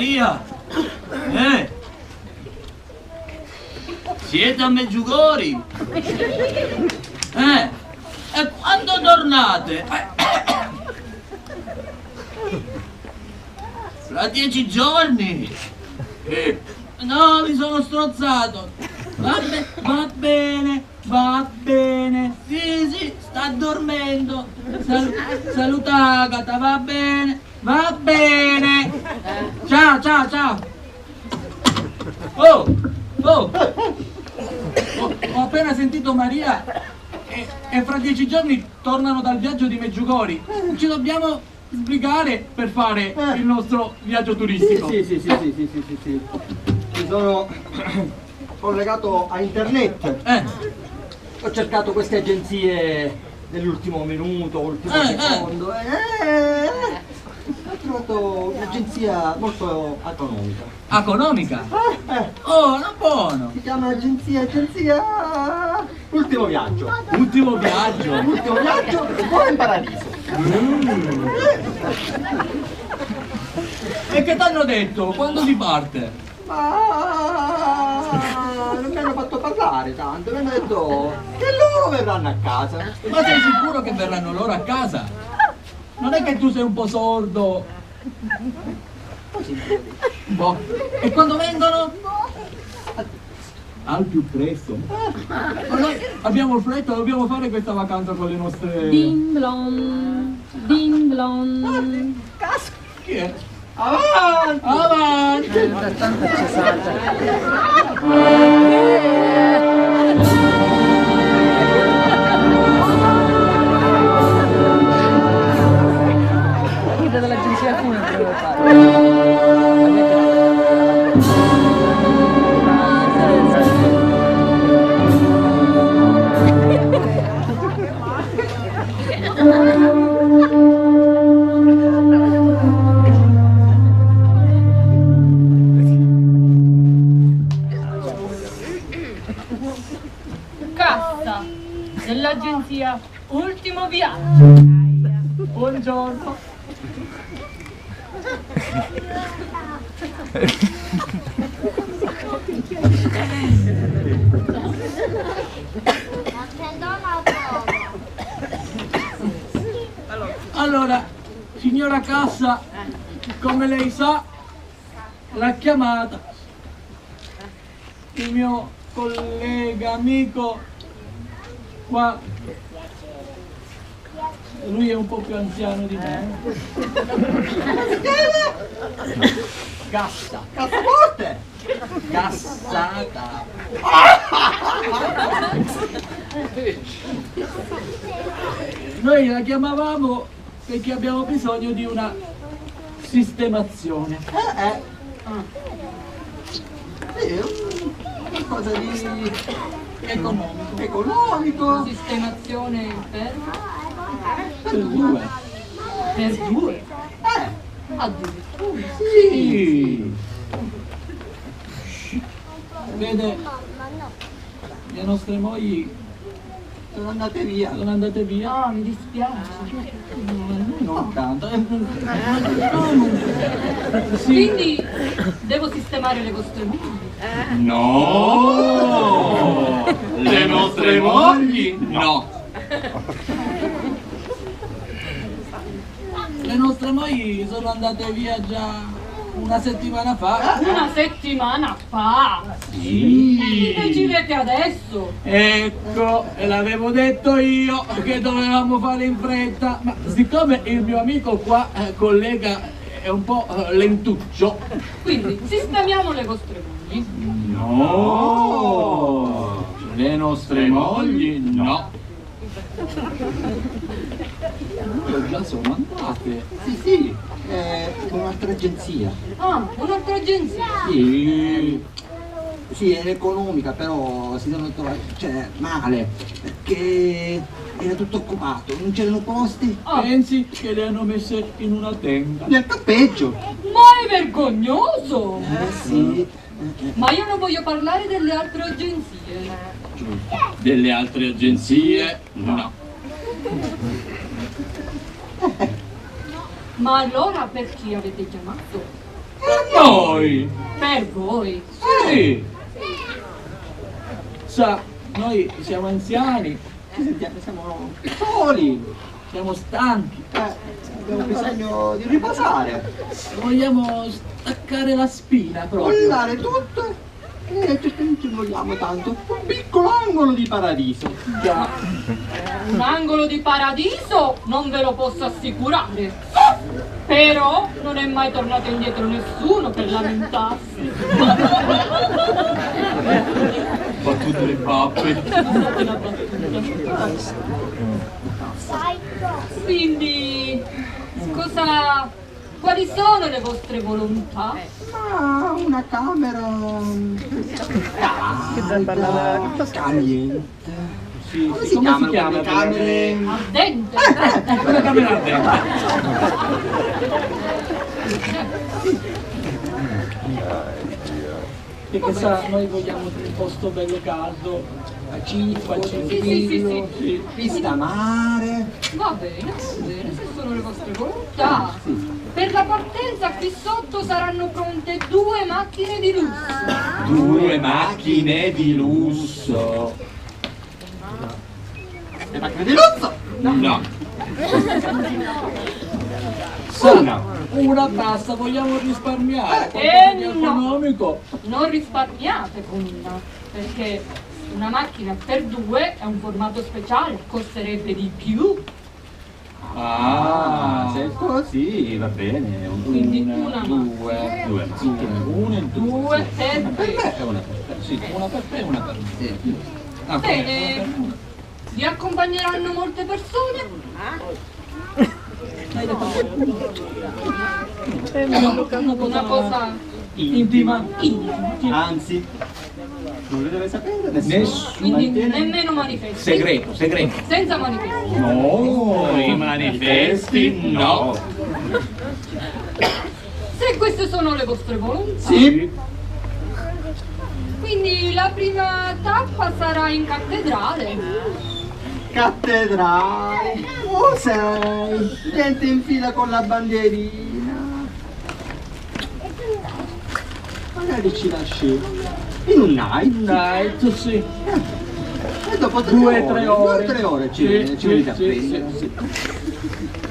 Maria! Siete a Meggiugori? E quando tornate? Fra 10 giorni? No, mi sono strozzato. Va bene. Sì, sta dormendo. Saluta Agata, va bene. Ciao. Oh, ho appena sentito Maria e fra 10 giorni tornano dal viaggio di Meggiugori. Ci dobbiamo sbrigare per fare il nostro viaggio turistico. Sì. Mi sono collegato a internet. Ho cercato queste agenzie dell'ultimo minuto, ultimo secondo. Ho trovato un'agenzia molto economica. Economica? Oh, no, buono! Si chiama agenzia Ultimo Viaggio. Ultimo viaggio? Ultimo viaggio, poi in paradiso. E che t'hanno detto? Quando si parte? Ma non mi hanno fatto parlare tanto, mi hanno detto che loro verranno a casa. Ma sei sicuro che verranno loro a casa? Non è che tu sei un po' sordo? Boh. E quando vengono? Al più presto. Ma noi abbiamo fretta, dobbiamo fare questa vacanza con le nostre... Ding blon. Chi è? Avanti! Tanto ci salta. Guida dell'agenzia funebre deve fare. Cassa dell'agenzia Ultimo Viaggio. Buongiorno. Allora, signora Cassa, come lei sa, l'ha chiamata il mio collega, amico, qua, lui è un po' più anziano di me. Cassa. Cassaforte! Cassata. Noi la chiamavamo perché abbiamo bisogno di una sistemazione. Qualcosa di Economico. Sistemazione per Per due. addirittura. Sì. Vede, le nostre mogli sono andate via. sono andate via. Ah, mi dispiace. Non tanto. Sì. Quindi devo sistemare le vostre mogli. No! Le nostre mogli? No! Le nostre mogli sono andate via già una settimana fa. Una settimana fa. Sì! E ci vede adesso. Ecco, e l'avevo detto io che dovevamo fare in fretta, ma siccome il mio amico qua, collega, è un po' lentuccio. Quindi sistemiamo le vostre mogli. No! Le nostre mogli no! Già sono andate. Sì, un'altra agenzia. Ah, un'altra agenzia. Sì, è economica, però si sono trovati, male, perché era tutto occupato, non c'erano posti. Pensi che le hanno messe in una tenda? Nel campeggio. Ma è vergognoso! Sì. Ma io non voglio parlare delle altre agenzie. Delle altre agenzie? No. Ma allora per chi avete chiamato? noi! Per voi. Sì! Sa, noi siamo anziani, Siamo soli, siamo stanchi, abbiamo bisogno di riposare, vogliamo staccare la spina proprio. mollare tutto e non ci vogliamo tanto. Un piccolo angolo di paradiso. Già. Un angolo di paradiso non ve lo posso assicurare. Però non è mai tornato indietro nessuno per lamentarsi. Battute le pappe. Una battuta. Quindi, quali sono le vostre volontà? Ah, una camera caliente. Sì, Come sì, si chiamano chiama quelle camere? Ardente. Una camera ardente. Perché sa, noi vogliamo un posto bello caldo, pacifico, Sì. Vista mare. Va bene, se sono le vostre volontà. Per la partenza qui sotto saranno pronte 2 macchine di lusso. 2 macchine di lusso. Le macchine di lusso? No. Sa, una tassa, vogliamo risparmiare, qualcosa di no. economico. Non risparmiate con una, perché una macchina per 2 è un formato speciale, costerebbe di più. Se è così va bene. Quindi una due macchine, una e 2 per Per 2. me è una per Sì, una per te e una per me. Ah, Bene, vi accompagneranno molte persone? Una cosa intima. Anzi, non lo deve sapere nessuno. Nessuno. quindi Mantiene- nemmeno manifesti. Segreto. Senza manifesti. No, i manifesti no. Se queste sono le vostre volontà, Sì. quindi la prima tappa sarà in cattedrale. Cattedrale. Oh, sei. Gente in fila con la bandierina. Magari ci lasci in un night. Night, sì. E dopo 2 o 3 ore. 2 o 3 ore Sì, ci venite a sì, prendere. sì.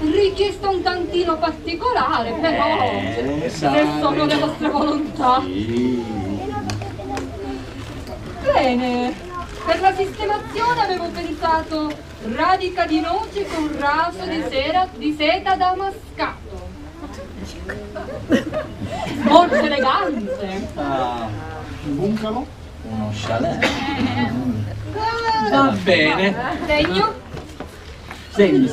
Richiesta un tantino particolare, però se sono le vostre volontà. Sì. Bene, per la sistemazione avevo pensato radica di noce con raso di seta damascato. Molto elegante. Un bungalow? Uno chalet. Va bene. Segno? Segni.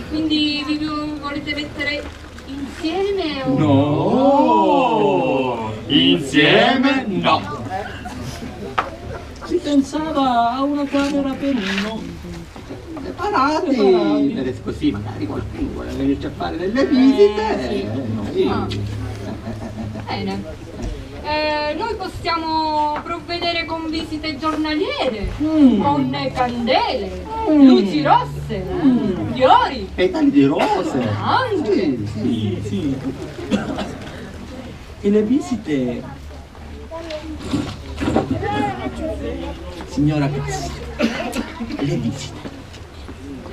Quindi vi volete mettere insieme o... No. Insieme no. Si pensava a una camera per uno. Separati. Per così magari qualcuno vuole venirci a fare delle visite. Noi. Ah. Bene. Noi possiamo provvedere con visite giornaliere, con candele, luci rosse, fiori, Petali di rose. anche. Sì. E le visite? Signora Cassi, le visite.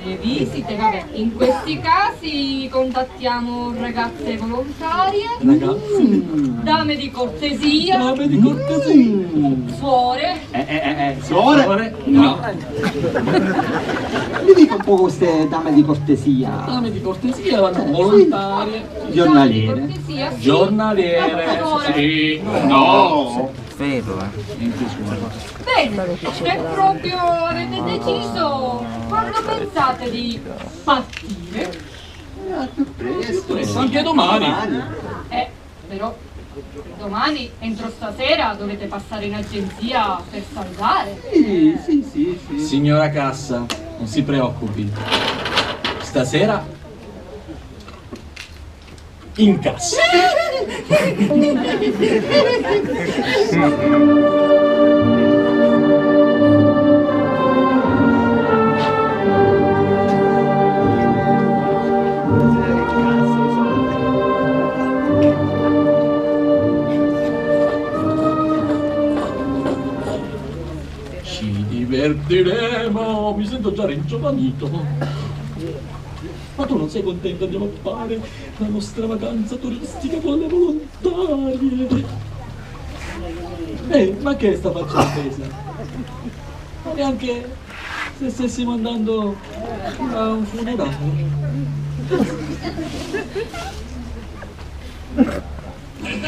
Le visite, vabbè, in questi casi contattiamo ragazze volontarie, Ragazzi, dame di cortesia, dame di cortesia. suore, Suore? No. Mi dica un po' queste dame di cortesia. Dame di cortesia, vanno volontarie. Giornaliere. dame di cortesia, sì. Giornaliere. Suore. Sì. No. Bene, se proprio avete deciso, quando pensate di partire? Più presto. Anche domani. Però domani, entro stasera, dovete passare in agenzia per salvare. Sì. Signora Cassa, non si preoccupi. Stasera in cassa. divertiremo, mi sento già ringiovanito. Ma tu non sei contento? Andiamo a fare la nostra vacanza turistica con le volontarie. Ma che sta faccia tesa? Ma neanche se stessimo andando a un funerale. E